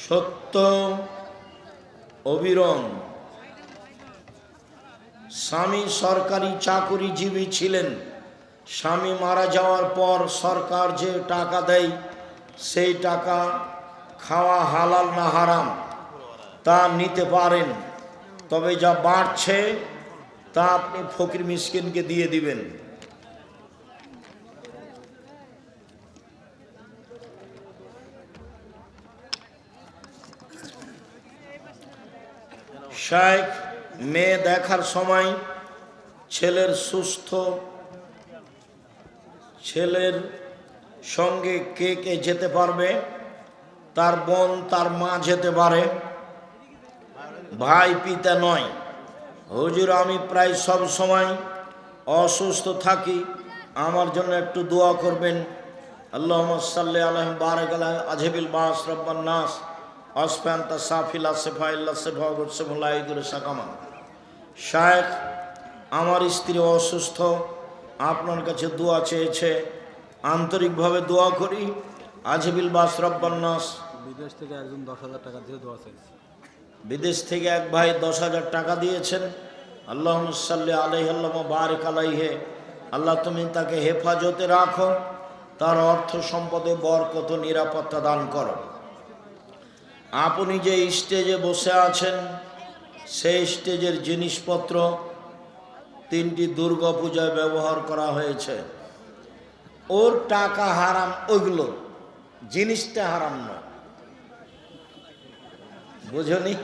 সত্য অবিরম। স্বামী সরকারি চাকুরিজীবী ছিলেন। স্বামী মারা যাওয়ার পর সরকার যে টাকা দেয় সেই টাকা খাওয়া হালাল না হারাম তা নিতে পারেন, তবে যা বাড়ছে তা আপনি ফকির মিসকিনকে দিয়ে দিবেন। শাইখ মেয়ে দেখার সময় ছেলের সঙ্গে কে কে যেতে পারবে? তার বোন, তার মা যেতে পারে, ভাই পিতা নয়। হুজুর, আমি প্রায় সব সময় অসুস্থ থাকি, আমার জন্য একটু দোয়া করবেন। আল্লাহুম্মা সাল্লি আলাইহি বারাক আলাইহি আজহিবিল বাস রব্বান নাস আসফান্তা সাফিলা সেফাইল্লা সেফাগুর সেফুলাইগুর সাকামা। শায়েখ, আমার স্ত্রী অসুস্থ, আপনার কাছে দোয়া চেয়েছে, আন্তরিকভাবে দোয়া করি। আজহিবিল বাস রব্বান নাস। বিদেশ থেকে একজন 10,000 টাকা দিয়ে দোয়া চাইছে। বিদেশ থেকে এক ভাই 10,000 টাকা দিয়েছেন। আল্লাহুম্মা সাল্লি আলাইহি আল্লাহুম্মা বারিক আলাইহি। আল্লাহ তুমি তাকে হেফাজতে রাখো, তার অর্থ সম্পদে বরকত নিরাপত্তা দান করো। আপনি যে স্টেজে বসে আছেন সেই স্টেজের জিনিসপত্র 3টি দুর্গা পূজায় ব্যবহার করা হয়েছে। ওর টাকা হারাম, ওইগুলো জিনিসটা হারাম নয়, বুঝনি?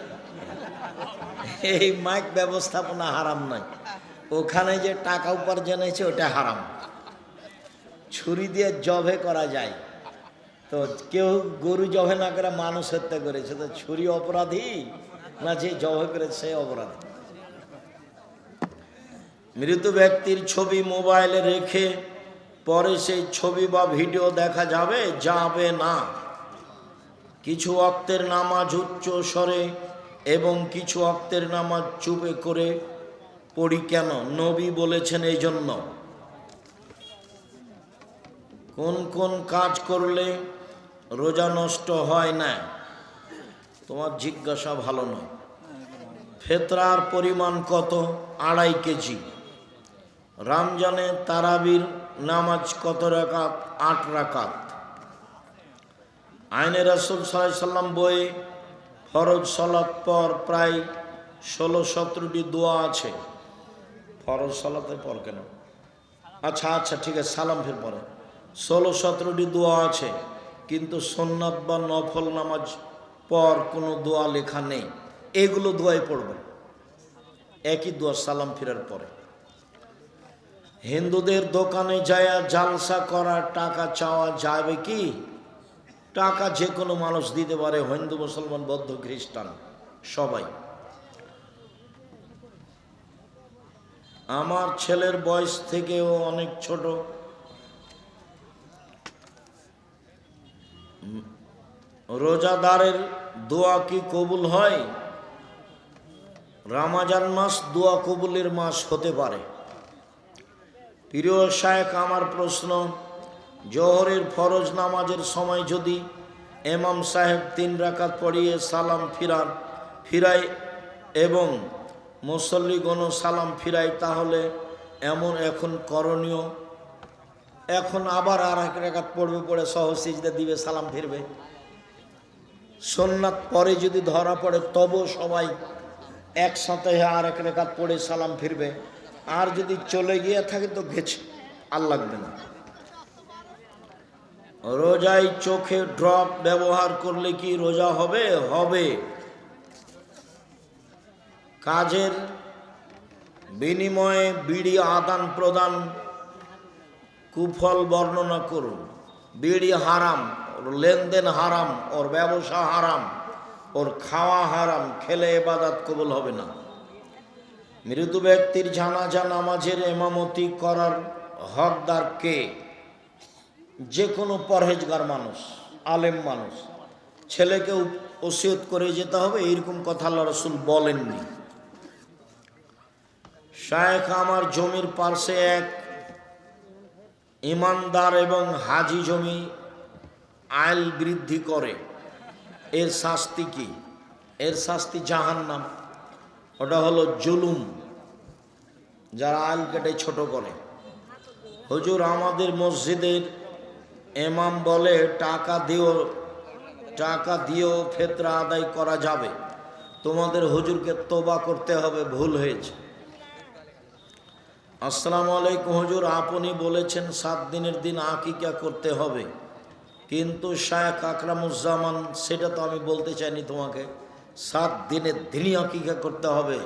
এই মাইক ব্যবস্থাপনা হারাম নয়, ওখানে যে টাকা উপার্জন হয়েছে ওটা হারাম। ছুরি দিয়ে জবে করা যায়, তো কেউ গরু জবে না করে মানুষ হত্যা করেছে, তো ছুরি অপরাধী না যে জবে করেছে সে অপরাধী? মৃত ব্যক্তির ছবি মোবাইলে রেখে পরে সেই ছবি বা ভিডিও দেখা যাবে না। কিছু ওয়াক্তের নামাজ উচ্চ স্বরে এবং কিছু ওয়াক্তের নামাজ চুপে করে পড়ি কেন? নবী বলেছেন এই জন্য। কোন কোন কাজ করলে রোজা নষ্ট হয় না? তোমার জিজ্ঞাসা ভালো নয়। ফেতরার পরিমাণ কত? 2.5 কেজি। রমজানে তারাবির নামাজ কত রাকাত? 8 রাকাত। আইনে রাসূল সাল্লাল্লাহু আলাইহি সাল্লাম বইয়ে ফরজ সালাত পর প্রায় 16-17টি দোয়া আছে। ফরজ সালাতের পর কেন? আচ্ছা ঠিক আছে, সালাম ফের পরে 16-17টি দোয়া আছে, কিন্তু সুন্নাত বা নফল নামাজ পর কোনো দোয়া লেখা নেই। এগুলো দোয়াই পড়বেন, একই দোয়া সালাম ফেরার পরে। হিন্দুদের দোকানে যায় জালসা করা টাকা চাওয়া যাবে কি? টাকা যে কোনো মানুষ দিতে পারে, হিন্দু, মুসলমান, বৌদ্ধ, খ্রিস্টান সবাই। আমার ছেলের বয়স থেকেও অনেক ছোট, রোজাদারের দোয়া কি কবুল হয়? রমজান মাস দোয়া কবুলের মাস হতে পারে। প্রিয় শায়েখ, আমার প্রশ্ন, জোহরের ফরজ নামাজের সময় যদি ইমাম সাহেব 3 রাকাত পড়িয়ে সালাম ফিরায় এবং মুসল্লিগণ সালাম ফিরায়, তাহলে এখন করণীয়? এখন আবার আর 1 রাকাত পড়বে, পড়ে সহজ সিজদা দিবে, সালাম ফিরবে। সুন্নাত পরে যদি ধরা পড়ে তবু সবাই একসাথে আর 1 রাকাত পড়ে সালাম ফিরবে। আর যদি চলে গিয়ে থাকে তো গেছে, আর লাগবে না। রোজায় চোখে ড্রপ ব্যবহার করলে কি রোজা হবে? হবে। কাজের বিনিময়ে বিড়ি আদান প্রদান কুফল বর্ণনা করুন। বিড়ি হারাম, ওর লেনদেন হারাম, ওর ব্যবসা হারাম, ওর খাওয়া হারাম, খেলে ইবাদত কবুল হবে না। মৃত ব্যক্তির জানাজা নামাজের ইমামতি করার হকদার কে? যে কোনো পরহেজগার মানুষ, আলেম মানুষ। ছেলেকে ওসিয়ত করে যেতে হবে এইরকম কথা আল্লাহ রাসূল বলেননি। শায়েখ, আমার জমির পাশে এক ইমানদার এবং হাজি জমি আইল বৃদ্ধি করে, এর শাস্তি কি? এর শাস্তি জাহান্নাম। ওটা হলো জুলুম, যারা আল কেটে ছোট করে। হুজুর আমাদের মসজিদের ইমাম বলে টাকা দিয়েও ফিতরা আদায় করা যাবে। তোমাদের হুজুরকে তওবা করতে হবে, ভুল হয়েছে। আসসালামু আলাইকুম হুজুর, আপনি বলেছেন 7 দিনের দিন আকিকা করতে হবে, কিন্তু শায়েখ আকরামুজ্জামান সেটা তো আমি বলতে চাইনি তোমাকে। 7 দিনের দিনই আকিকা করতে হবে।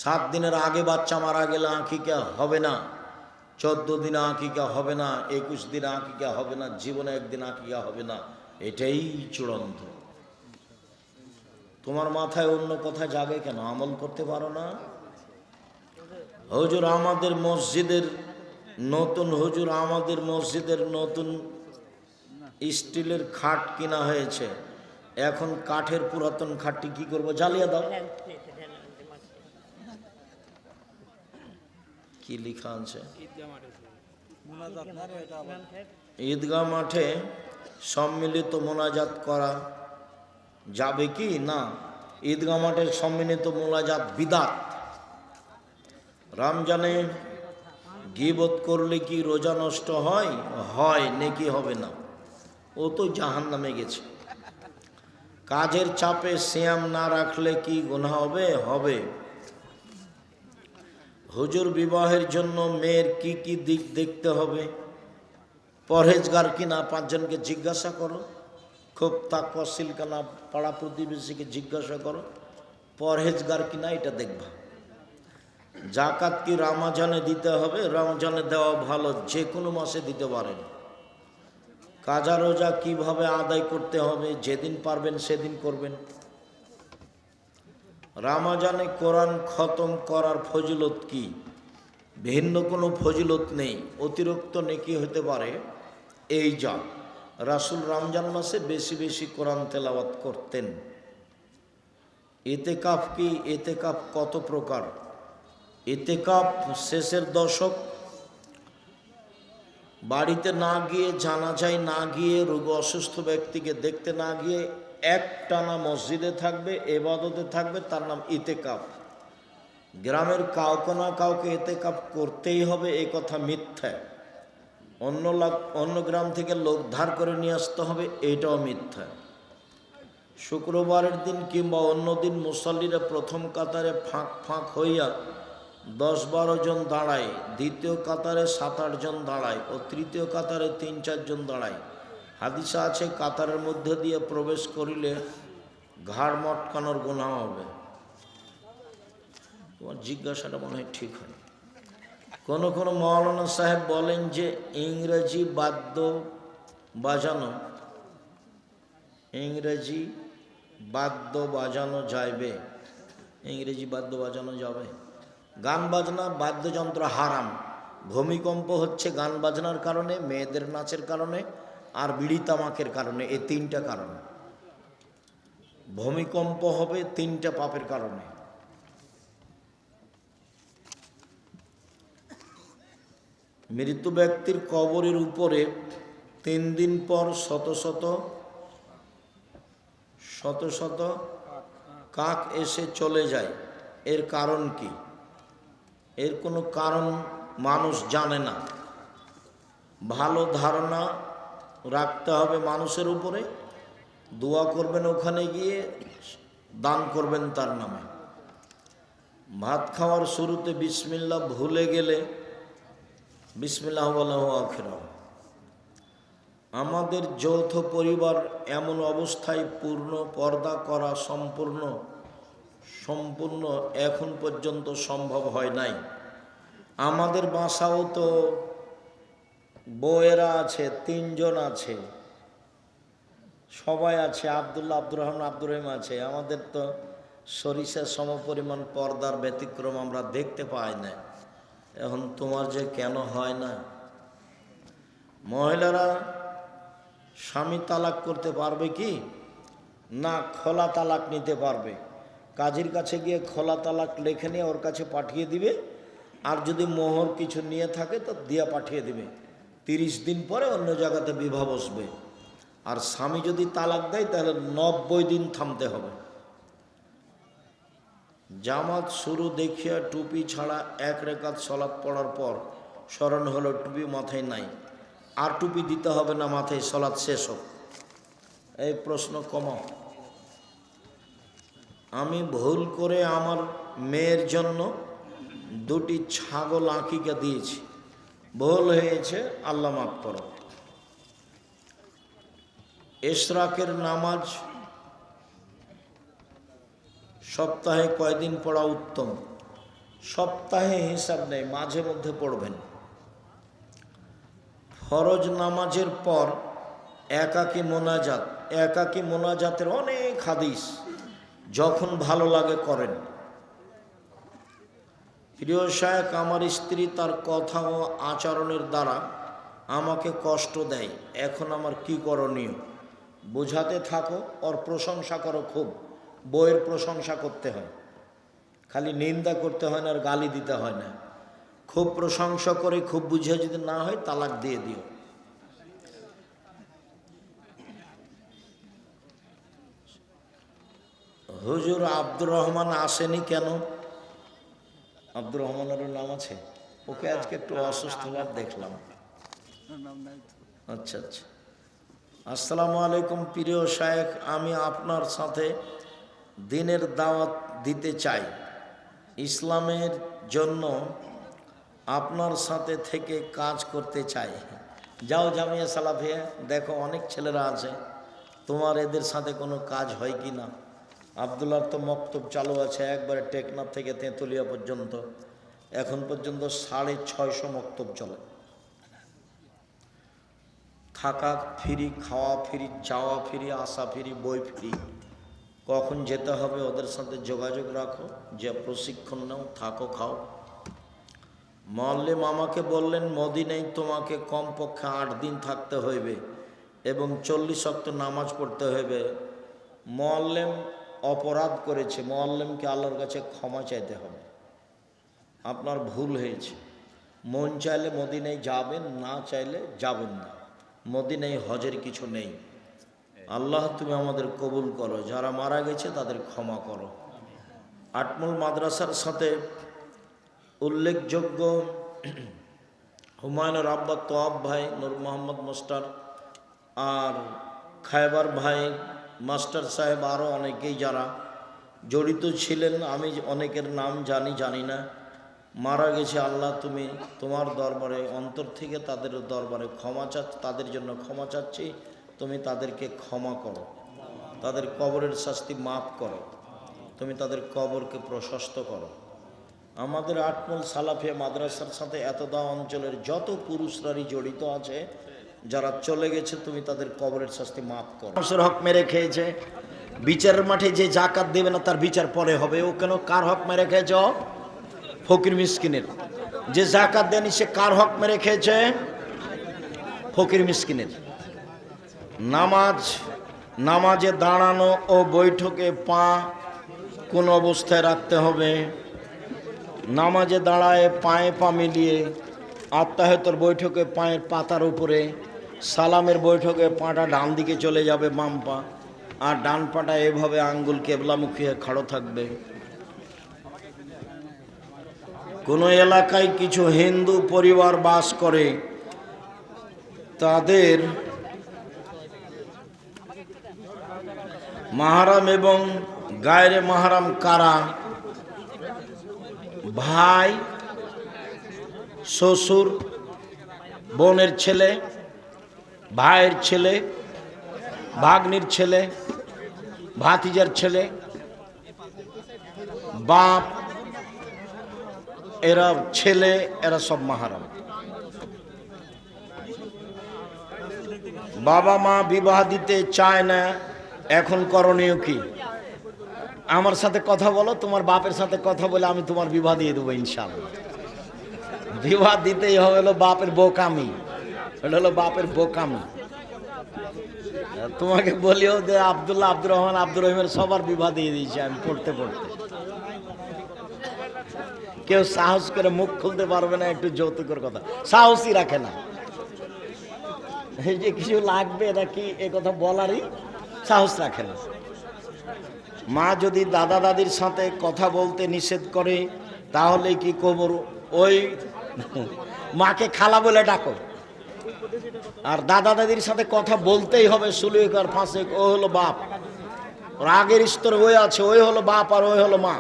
7 দিনের আগে বাচ্চা মারা গেলে আকিকা হবে না, 14 দিনে আকিকা হবে না, 21 দিনে আকিকা হবে না, জীবনে একদিন আকিকা হবে না। এটাই চূড়ান্ত। তোমার মাথায় অন্য কথা জাগে কেন? আমল করতে পারো না? হুজুর আমাদের মসজিদের নতুন স্টিলের খাট কিনা হয়েছে, এখন কাঠের পুরাতন খাটটি কি করবো? জ্বালিয়ে দাও। কি লেখা আছে? ঈদগাহ মাঠে সম্মিলিত মোনাজাত করা যাবে কি না? ঈদগাহ মাঠে সম্মিলিত মোনাজাত বিদআত। রমজানে গীবত করলে কি রোজা নষ্ট হয়? হয়, নেকি হবে না। ও তো জাহান্নামে গেছে। কাজের চাপে সিয়াম না রাখলে কি গুনাহ হবে? হবে। হুজুর বিবাহের জন্য মেয়ের কি কি দিক দেখতে হবে? পরহেজগার কিনা 5 জনকে জিজ্ঞাসা করো, খুব তাকওয়াশীল কিনা পাড়া প্রতিবেশীকে জিজ্ঞাসা করো, পরহেজগার কিনা এটা দেখবা। জাকাত কি রমজানে দিতে হবে? রমজানে দেওয়া ভালো, যে কোনো মাসে দিতে পারেন। কাজা রোজা কিভাবে আদায় করতে হবে? যেদিন পারবেন সেদিন করবেন। রমজানে কোরআন খতম করার ফজিলত কি? ভিন্ন কোনো ফজিলত নেই, অতিরিক্ত নেকি হতে পারে। এই যা রাসূল রমজান মাসে বেশি বেশি কোরআন তেলাওয়াত করতেন। ইতিকাফ কি? ইতিকাফ কত প্রকার? ইতিকাফ শেষের দশক, বাড়িতে না গিয়ে, জানাজায় না গিয়ে, রোগী অসুস্থ ব্যক্তিকে দেখতে না গিয়ে একটানা মসজিদে থাকবে, ইবাদতে থাকবে, তার নাম ইতিকাফ। গ্রামের কাউকে না কাউকে ইতিকাফ করতেই হবে, এই কথা মিথ্যা। অন্য গ্রাম থেকে লোক ধার করে নিয়ে আসতে হবে, এইটাও মিথ্যা। শুক্রবারের দিন কিংবা অন্য দিন মুসল্লিরা প্রথম কাতারে ফাঁক ফাঁক হইয়া 10-12 জন দাঁড়ায়, দ্বিতীয় কাতারে 7-8 জন দাঁড়ায় ও তৃতীয় কাতারে 3-4 জন দাঁড়ায়। হাদিসে আছে কাতারের মধ্যে দিয়ে প্রবেশ করিলে ঘাড় মটকানোর গুনাহ হবে। তোমার জিজ্ঞাসাটা মনে হয় ঠিক হয়। কোন মৌলানা সাহেব বলেন যে ইংরেজি বাদ্য বাজানো যাবে। ইংরেজি বাদ্য বাজানো যাবে? গান বাজনা বাদ্যযন্ত্র হারাম। ভূমিকম্প হচ্ছে গান বাজনার কারণে, মেয়েদের নাচের কারণে, আর বিড়ি তামাকের কারণে। এই 3টা কারণ। ভূমিকম্প হবে 3টা পাপের কারণে। মৃত ব্যক্তির কবরের উপরে 3 দিন পর শত শত কাক এসে চলে যায়। এর কারণ কি? এর কোনো কারণ মানুষ জানে না। ভালো ধারণা রাখতে হবে মানুষের উপরে, দোয়া করবেন ওখানে গিয়ে, দান করবেন তার নামে। ভাত খাওয়ার শুরুতে বিসমিল্লাহ ভুলে গেলে বিসমিল্লাহ ওয়ালাহু আখিরাহ। আমাদের যৌথ পরিবার এমন অবস্থায় পূর্ণ পর্দা করা সম্পূর্ণ এখন পর্যন্ত সম্ভব হয় নাই। আমাদের বাসাও তো বউয়েরা আছে, 3 জন আছে, সবাই আছে, আব্দুল্লাহ, আব্দুর রহমান, আব্দুর রহিম আছে। আমাদের তো সরিষার সমপরিমাণ পর্দার ব্যতিক্রম আমরা দেখতে পাই না। এখন তোমার যে কেন হয় না? মহিলারা স্বামী তালাক করতে পারবে কি না? খোলা তালাক নিতে পারবে। কাজীর কাছে গিয়ে খোলা তালাক লেখে নিয়ে ওর কাছে পাঠিয়ে দিবে, আর যদি মোহর কিছু নিয়ে থাকে তো দিয়া পাঠিয়ে দিবে। 30 দিন পরে অন্য জায়গাতে বিবাহ বসবে। আর স্বামী যদি তালাক দেয় তাহলে 90 দিন থামতে হবে। জামাত শুরু দেখিয়া টুপি ছাড়া 1 রাকাত সালাত পড়ার পর স্মরণ হলো টুপি মাথায় নাই, আর টুপি দিতে হবে না মাথায়, সালাত শেষ হোক। এই প্রশ্ন কমাও। আমি ভুল করে আমার মেয়ের জন্য 2টি ছাগল আঁকিকা দিয়েছি, ভুল হয়েছে, আল্লাহ মাফ করো। ইশরাকের নামাজ সপ্তাহে কয়দিন পড়া উত্তম? সপ্তাহে হিসাব নেই, মাঝে মধ্যে পড়বেন। ফরজ নামাজের পর একাকী মোনাজাত, একাকী মোনাজাতের অনেক হাদিস, যখন ভালো লাগে করেন। প্রিয় শায়েখ, আমার স্ত্রী তার কথা ও আচরণের দ্বারা আমাকে কষ্ট দেয়, এখন আমার কি করণীয়? বোঝাতে থাকো, ওর প্রশংসা করো খুব। বইয়ের প্রশংসা করতে হয়, খালি নিন্দা করতে হয় না, আর গালি দিতে হয় না। খুব প্রশংসা করে খুব বুঝে যদি না হয় তালাক দিয়ে দিও। হুজুর আব্দুর রহমান আসেনি কেন? আব্দুর রহমানেরও নাম আছে? ওকে আজকে একটু অসুস্থ ভাব দেখলাম। আচ্ছা আচ্ছা। আসসালামু আলাইকুম প্রিয় শায়েখ, আমি আপনার সাথে দিনের দাওয়াত দিতে চাই। ইসলামের জন্য আপনার সাথে থেকে কাজ করতে চাই। যাও জামিয়া সালাফিয়া, দেখো অনেক ছেলেরা আছে, তোমার এদের সাথে কোনো কাজ হয় কি না। আবদুল্লাহর তো মক্তব চালু আছে, একবারে টেকনাফ থেকে তেঁতুলিয়া পর্যন্ত, এখন পর্যন্ত 650 মক্তব চলে। থাকা ফ্রি, খাওয়া ফ্রি, যাওয়া ফ্রি, আসা ফ্রি, বই ফ্রি। কখন যেতে হবে ওদের সাথে যোগাযোগ রাখো, যে প্রশিক্ষণ নাও, থাকো, খাও। মোয়াল্লিম আমাকে বললেন মদিনায় তোমাকে কমপক্ষে 8 দিন থাকতে হইবে এবং 40 ওয়াক্ত নামাজ পড়তে হইবে। মোয়াল্লিম অপরাধ করেছে, মোয়াল্লিমকে আল্লাহর কাছে ক্ষমা চাইতে হবে। আপনার ভুল হয়েছে। মন চাইলে মদিনায় যাবেন, না চাইলে যাবেন না। মদিনায় হজের কিছু নেই। আল্লাহ তুমি আমাদের কবুল করো, যারা মারা গেছে তাদের ক্ষমা করো। আটমল মাদ্রাসার সাথে উল্লেখযোগ্য হুমায়ুনের আব্বা তোয়াব ভাই, নূর মোহাম্মদ মাস্টার, আর খায়বার ভাই, মাস্টার সাহেব, আরও অনেকেই যারা জড়িত ছিলেন, আমি অনেকের নাম জানি না, মারা গেছে। আল্লাহ তুমি তোমার দরবারে অন্তর থেকে তাদের দরবারে ক্ষমা চাচ্ছি, তাদের জন্য ক্ষমা চাচ্ছি, তুমি তাদেরকে ক্ষমা করো, তাদের কবরের শাস্তি মাফ করো, তুমি তাদের কবরকে প্রশস্ত করো। আমাদের আটমল সালাফিয়া মাদ্রাসার সাথে এতদা অঞ্চলের যত পুরুষরাই জড়িত আছে, যারা চলে গেছে, তুমি তাদের কবরের শাস্তি মাফ করো। মানুষের হক মেরে খেয়েছে, বিচারের মাঠে যে জাকাত দেবে না তার বিচার পরে হবে। ও কেন? কার হক মেরে খেয়েছ? ফকির মিসকিনের। যে জাকাত দেয়নি সে কার হক মেরে খেয়েছে? ফকির মিসকিনের। নামাজে দাঁড়ানো ও বৈঠকে পা কোন অবস্থায় রাখতে হবে? নামাজে দাঁড়ায় পায়ে পা মিলিয়ে, আত্মাহতর বৈঠকে পায়ের পাতার উপরে, সালামের বৈঠকে পাটা ডান দিকে চলে যাবে, বাম পা, আর ডান পাটা এভাবে আঙ্গুল কেবলামুখী হয়ে খাড়ো থাকবে। কোনো এলাকায় কিছু হিন্দু পরিবার বাস করে, তাদের মাহারাম এবং গায়রে মাহারাম কারা? ভাই, শ্বশুর, বোনের ছেলে, ভাইয়ের ছেলে, ভাগ্নির ছেলে, ভাতিজার ছেলে, বাপ, এরা ছেলে, এরা সব মাহারাম। বাবা মা বিবাহ দিতে চায় না, এখন করণীয় কি? আমার সাথে কথা বলো, তোমার বাপের সাথে কথা বলে আমি তোমার বিবাহ দিয়ে দেবো ইনশাআল্লাহ। বিবাহ দিতেই হবে, হলো বাপের বোকামি, এটা হলো বাপের বোকামি। তোমাকে বলিও যে আব্দুল্লাহ, আব্দুর রহমান, আব্দুর রহিমের সবার বিবাহ দিয়ে দিয়েছি আমি পড়তে পড়তে। কেউ সাহস করে মুখ খুলতে পারবে না একটু যৌতুকের কথা, সাহসই রাখে না। এই যে কিছু লাগবে নাকি এ কথা বলারই সাহস রাখে না। মা যদি দাদা দাদির সাথে কথা বলতে নিষেধ করে তাহলে কি কবর ওই মাকে খালা বলে ডাকো, আর দাদা দাদির সাথে কথা বলতেই হবে। সুলেখার ফাঁসে ও হলো বাপ, রাগের স্তরে ওই আছে, ওই হলো বাপ আর ওই হলো মা।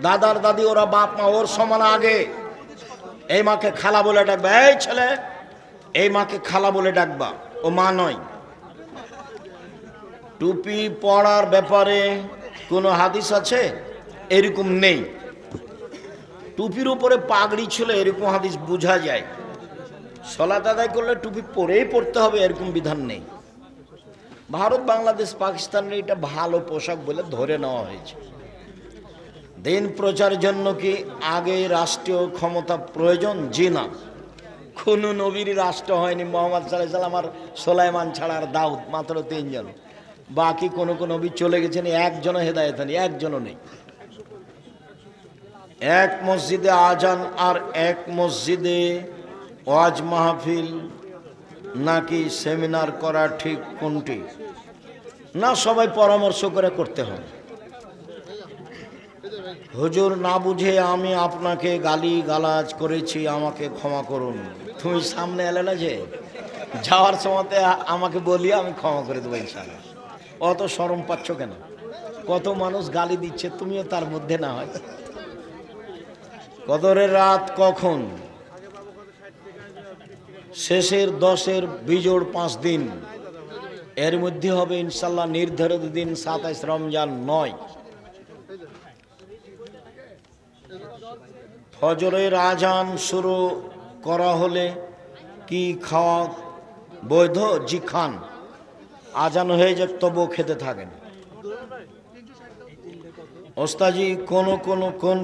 দাদার দাদি ওরা বাপ মা ওর সমান আগে। এই মাকে খালা বলে ডাকবা, এই ছেলে এই মাকে খালা বলে ডাকবা, ও মা নয়। টুপি পড়ার ব্যাপারে কোনো হাদিস আছে? এরকম নেই। টুপির উপরে পাগড়ি ছিল এরকম হাদিস বোঝা যায়। সালাত আদায় করলে টুপি পরেই পড়তে হবে এরকম বিধান নেই। ভারত বাংলাদেশ পাকিস্তানের এটা ভালো পোশাক বলে ধরে নেওয়া হয়েছে। দিন প্রচারের জন্য কি আগে রাষ্ট্রীয় ক্ষমতা প্রয়োজন? জি না, কোন নবীর রাষ্ট্র হয়নি। মোহাম্মদ সাল্লাল্লাহু আলাইহি ওয়াসাল্লাম আর সুলাইমান ছাড়া আর দাউদ, মাত্র 3 জন। বাকি কোন নবী চলে গেছেন, একজনও হেদায়েত হয়নি, একজনও নেই। এক মসজিদে আজান আর এক মসজিদে ওয়াজ মাহফিল নাকি সেমিনার করা ঠিক কোনটি? না, সবাই পরামর্শ করে করতে হবে। হুজুর, না বুঝে আমি আপনাকে গালি গালাজ করেছি, আমাকে ক্ষমা করুন। তুমি সামনে এলে না যে, যাওয়ার সময়তে আমাকে বলি, আমি ক্ষমা করে দেবো ইনশাআল্লাহ। অত শরম পাচ্ছ কেন? কত মানুষ গালি দিচ্ছে, তুমিও তার মধ্যে না হয়। কদরের রাত কখন? শেষের 10-এর বিজোড় 5 দিন, এর মধ্যে হবে ইনশাল্লাহ। নির্ধারিত দিন 27 রমজান নয়। ফজরের আজান শুরু করা হলে কি খাওয়া বৈধ? জি খান। আজান হয়ে যাক তবুও খেতে থাকেন। ওস্তাজি,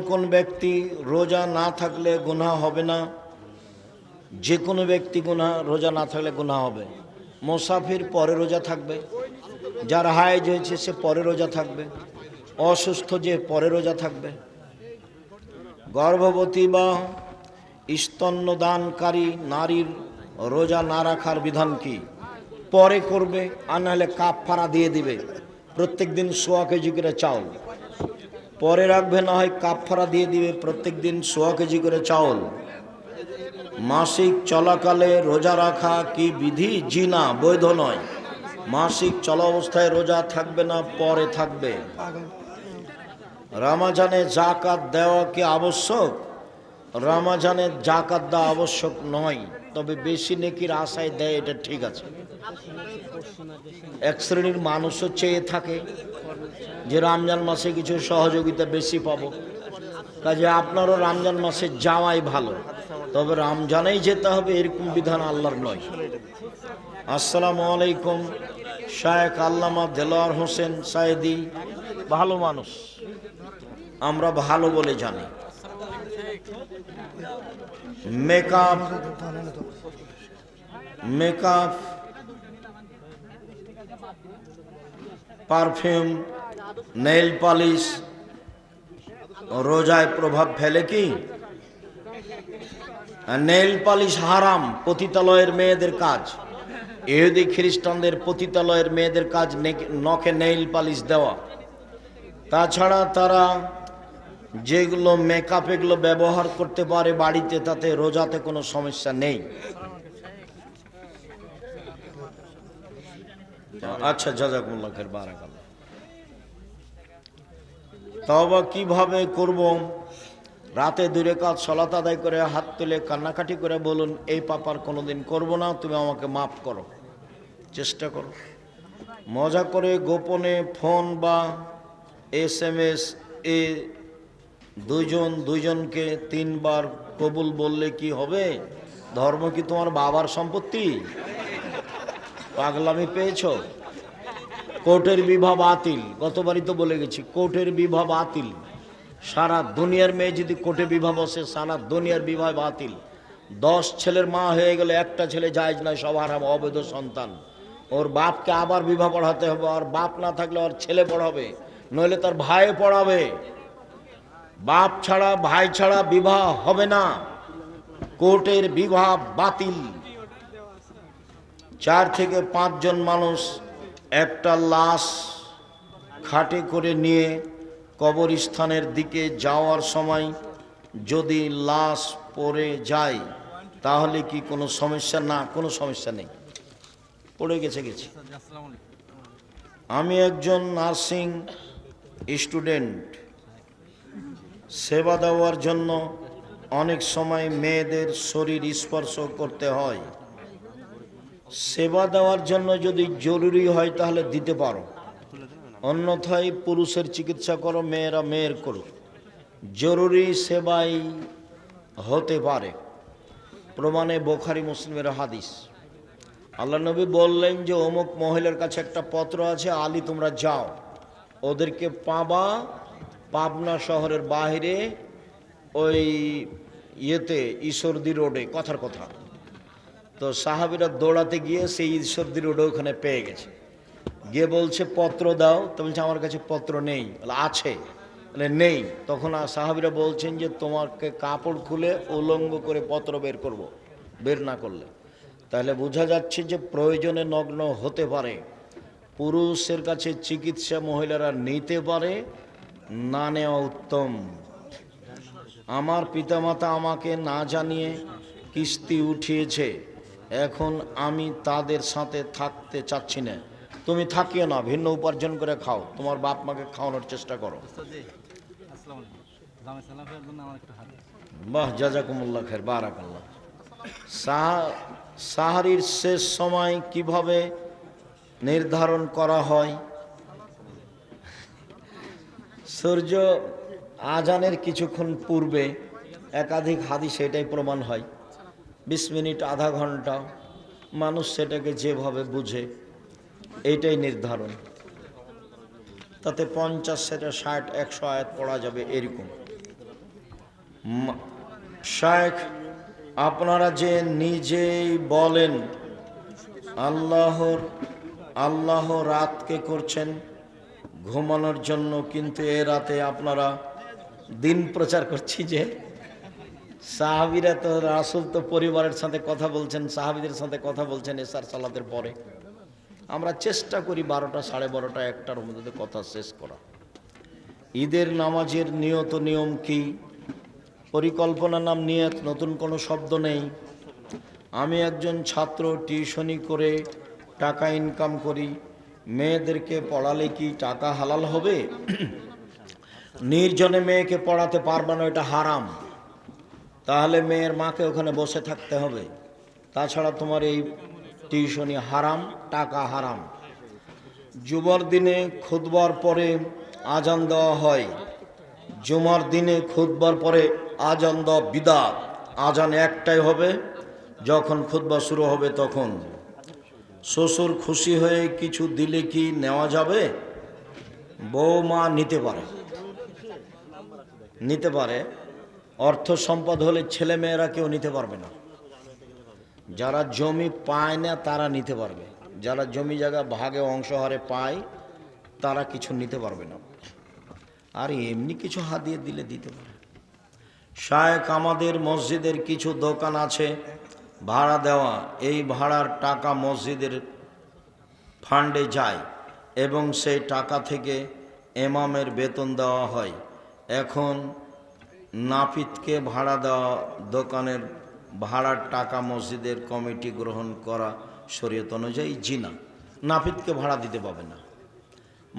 কোন ব্যক্তি রোজা না থাকলে গুনাহ হবে না? যে কোনো ব্যক্তি রোজা না থাকলে গুনাহ হবে। মুসাফির পরে রোজা থাকবে, যার হায়েজ হয়েছে সে পরে রোজা থাকবে, অসুস্থ যে পরে রোজা থাকবে। গর্ভবতী বা স্তন্যদানকারী নারীর রোজা না রাখার বিধান কি? পরে করবে, আর নাহলে কাফারা দিয়ে দিবে। প্রত্যেক দিন 1.25 কেজি করে চাউল পরে রাখবে, না হয় কাফারা দিয়ে দিবে প্রত্যেক দিন 1.25 কেজি করে চাউল। মাসিক চলাকালে রোজা রাখা কি বিধি? জি না, বৈধ নয়। মাসিক চলা অবস্থায় রোজা থাকবে না, পরে থাকবে। রমজানে যাকাত দেওয়া কি আবশ্যক? রমজানে যাকাত দেওয়া আবশ্যক নয়, তবে বেশি নেকির আশায় দেয়, এটা ঠিক আছে। এক শ্রেণীর মানুষও চেয়ে থাকে যে রমজান মাসে কিছু সহযোগিতা বেশি পাবো, কাজে আপনারও রমজান মাসে যাওয়াই ভালো, তবে রমজানেই যেতে হবে এরকম বিধান আল্লাহর নয়। আসসালামু আলাইকুম, শায়েখ আল্লামা দেলোয়ার হোসেন সায়েদি ভালো মানুষ, আমরা ভালো বলে জানি। মেকআপ পারফিউম, নেইল পালিশ রোজায় প্রভাব ফেলে কি? নেইল পালিশ হারাম, পতিতালয়ের মেয়েদের কাজ। ইহুদি খ্রিস্টানদের পতিতালয়ের মেয়েদের কাজ নখে নেইল পালিশ দেওয়া। তাছাড়া তারা যেগুলো মেকআপ এগুলো ব্যবহার করতে পারে বাড়িতে, তাতে রোজাতে কোনো সমস্যা নেই। আচ্ছা, জাযাকুমুল্লাহ খাইর, বারাকাল্লাহ। তওবা কিভাবে করব? রাতে 2 রাকাত সালাত আদায় করে হাত তুলে কান্নাকাটি করে বলুন, এই পাপার কোনোদিন করব না, তুমি আমাকে মাফ করো। চেষ্টা করো। মজা করে গোপনে ফোন বা SMS এ দুইজনকে 3 বার কবুল বললে কি হবে? ধর্ম কি তোমার বাবার সম্পত্তি? পাগলামি পেয়েছো? কোর্টের বিবাহ বাতিল, গতবারই তো বলে গেছি, কোর্টের বিবাহ বাতিল। সারা দুনিয়ার মেয়ে যদি কোর্টে বিবাহ বসে, সারা দুনিয়ার বিবাহ বাতিল। 10 ছেলের মা হয়ে গেলে একটা ছেলে জায়েজ নয়, সব হারাম, অবৈধ সন্তান। ওর বাপকে আবার বিবাহ পড়াতে হবে, আর বাপ না থাকলে ওর ছেলে পড়াবে, নইলে তার ভাই পড়াবে। বাপ ছাড়া ভাই ছাড়া বিবাহ হবে না, কোর্টের বিবাহ বাতিল। 4 থেকে 5 জন মানুষ একটা লাশ খাটে করে নিয়ে কবরস্থানের দিকে যাওয়ার সময় যদি লাশ পড়ে যায় তাহলে কি কোনো সমস্যা? না, কোনো সমস্যা নেই। পড়ে গেছে। আসসালামু আলাইকুম। আমি একজন নার্সিং স্টুডেন্ট। সেবা দেওয়ার জন্য অনেক সময় মেয়েদের শরীর স্পর্শ করতে হয়। সেবা দেওয়ার জন্য যদি জরুরি হয় তাহলে দিতে পারো, অন্যথায় পুরুষের চিকিৎসা করো, মেয়েরা মেয়ের করুক। জরুরি সেবাই হতে পারে। প্রমাণে বুখারী মুসলিমের হাদিস। আল্লাহ নবী বললেন যে অমুক মহিলার কাছে একটা পত্র আছে, আলী তোমরা যাও, ওদেরকে পাবা পাবনা শহরের বাইরে ওই ঈশ্বরদী রোডে, কথার কথা। তো সাহাবীরা দৌড়াতে গিয়ে সেই ঈশ্বরদী রোডে ওখানে পেয়ে গেছে। গিয়ে বলছে পত্র দাও। তো বলছে আমার কাছে পত্র নেই। বলে আছে? বলে নেই। তখন সাহাবীরা বলছেন যে তোমাকে কাপড় খুলে উলঙ্গ করে পত্র বের করব, বের না করলে। তাহলে বোঝা যাচ্ছে যে প্রয়োজনে নগ্ন হতে পারে। পুরুষের কাছে চিকিৎসা মহিলারা নিতে পারে, না নেওয়া উত্তম। আমার পিতামাতা আমাকে না জানিয়ে কিস্তি উঠিয়েছে, এখন আমি তাদের সাথে থাকতে চাচ্ছি না। তুমি থাকিও না, ভিন্ন উপার্জন করে খাও, তোমার বাপ মাকে খাওয়ানোর চেষ্টা করো। আসসালামু আলাইকুম। জামে সালাম ফেরার জন্য আমার একটা হাদিস। বাহ, জাজাকুমুল্লাহ খের, বারাকাল্লাহ। সাহারির শেষ সময় কিভাবে নির্ধারণ করা হয়? সূর্য আজানের কিছুক্ষণ পূর্বে একাধিক হাদিস এটাই প্রমাণ হয়। 20 মিনিট, আধা ঘন্টা, মানুষ সেটাকে যেভাবে বুঝে এইটাই নির্ধারণ। তাতে 50 সেটা 60 100 আয়াত পড়া যাবে এরকম। শায়েখ, আপনারা যে নিজেই বলেন আল্লাহ রাতকে করছেন ঘুমানোর জন্য, কিন্তু এ রাতে আপনারা দিন প্রচার করছি যে সাহাবীরা তো, রাসূল তো পরিবারের সাথে কথা বলছেন, সাহাবীদের সাথে কথা বলছেন এশার সালাতের পরে। আমরা চেষ্টা করি 12টা, 12:30, 1টার মধ্যে কথা শেষ করা। ঈদের নামাজের নিয়ত নিয়ম কি? পরিকল্পনা নাম নিয়ত, নতুন কোনো শব্দ নেই। আমি একজন ছাত্র, টিউশনি করে টাকা ইনকাম করি। মেয়েদেরকে পড়ালে কি টাকা হালাল হবে? নির্জনে মেয়েকে পড়াতে পারবে না, এটা হারাম। তাহলে মেয়ের মাকে ওখানে বসে থাকতে হবে। তাছাড়া তোমার এই টিউশনি হারাম, টাকা হারাম। জুমার দিনে খুতবার পরে আজান দেওয়া হয়। জুমার দিনে খুতবার পরে আজান দেওয়া বিদআত। আজান একটাই হবে, যখন খুতবা শুরু হবে তখন। শ্বশুর খুশি হয়ে কিছু দিলে কি নেওয়া যাবে? বৌমা নিতে পারে। অর্থ সম্পদ হলে ছেলে মেয়েরা কেউ নিতে পারবে না। যারা জমি পায় না তারা নিতে পারবে, যারা জমি জায়গা ভাগে অংশহারে পায় তারা কিছু নিতে পারবে না। আর এমনি কিছু হাদিয়া দিলে দিতে পারে। শায়েখ, আমাদের মসজিদের কিছু দোকান আছে ভাড়া দেওয়া, এই ভাড়ার টাকা মসজিদের ফান্ডে যায় এবং সেই টাকা থেকে ইমামের বেতন দেওয়া হয়। এখন নাপিতকে ভাড়া দেওয়া দোকানের ভাড়ার টাকা মসজিদের কমিটি গ্রহণ করা শরীয়ত অনুযায়ী? জি না, নাপিতকে ভাড়া দিতে পাবে না।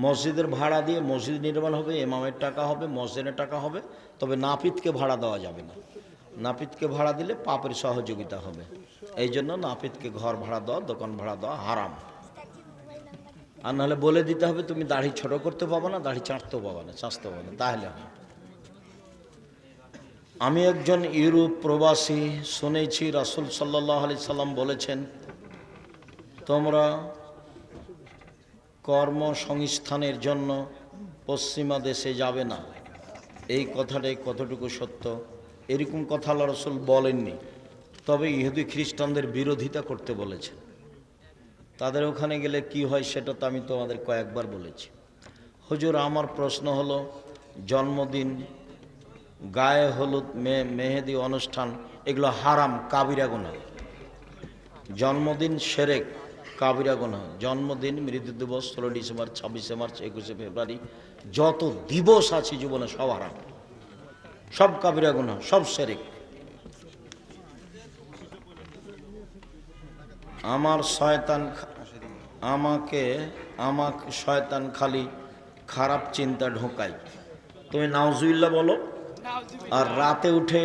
মসজিদের ভাড়া দিয়ে মসজিদ নির্মাণ হবে, ইমামের টাকা হবে, মসজিদের টাকা হবে, তবে নাপিতকে ভাড়া দেওয়া যাবে না। নাপিতকে ভাড়া দিলে পাপের সহযোগিতা হবে। এই জন্য নাপিতকে ঘর ভাড়া দেওয়া, দোকান ভাড়া দেওয়া হারাম। আর নাহলে বলে দিতে হবে তুমি দাড়ি ছোট করতে পাবো না, দাড়ি চাঁচতেও পাবো না, তাহলে হয়। আমি একজন ইউরোপ প্রবাসী। শুনেছি রাসূল সাল্লাল্লাহু আলাইহি সাল্লাম বলেছেন, তোমরা কর্মসংস্থানের জন্য পশ্চিমা দেশে যাবে না। এই কথাটাই কতটুকু সত্য? এরকম কথা আল্লাহ রাসূল বলেননি, তবে ইহুদি খ্রিস্টানদের বিরোধিতা করতে বলেছেন। তাদের ওখানে গেলে কি হয় সেটা তো আমি তোমাদের কয়েকবার বলেছি। হুজুর, আমার প্রশ্ন হলো, জন্মদিন, গায়ে হলুদ, মেহেদি অনুষ্ঠান, এগুলো হারাম, কাবিরা গুনাহ। জন্মদিন শিরক, কাবিরা গুনাহ। জন্মদিন, মৃত্যু দিবস, 16 ডিসেম্বর, 26শে মার্চ, 21শে ফেব্রুয়ারি, যত দিবস আছে জীবনে সব হারাম, সব কাবিরা গুনাহ, সব শিরক। আমার শয়তান আমাকে শয়তান খালি খারাপ চিন্তা ঢোকায়। তুমি নাউজুবিল্লাহ বলো, আর রাতে উঠে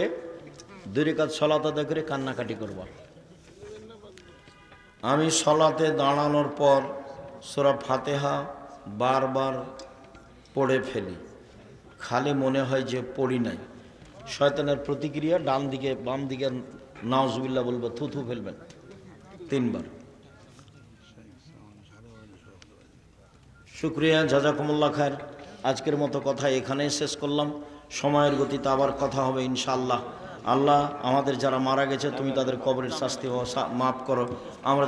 2 রাকাত সালাত আদায় করে কান্নাকাটি করবা। আমি সালাতে দাঁড়ানোর পর সূরা ফাতিহা বারবার পড়ে ফেলি, খালি মনে হয় যে পড়ি নাই। শয়তানের প্রতিক্রিয়া, ডান দিকে বাম দিকে নাউজুবিল্লাহ বলবো, থুথু ফেলবেন 3 বার। শুক্রিয়া, জাযাকুমুল্লাহ খায়ের। আজকের মতো কথা এখানেই শেষ করলাম। সময়ের গতিতে আবার কথা হবে ইনশাআল্লাহ। আল্লাহ আমাদের যারা মারা গেছে তুমি তাদের কবরের শাস্তি মাফ করো। আমরা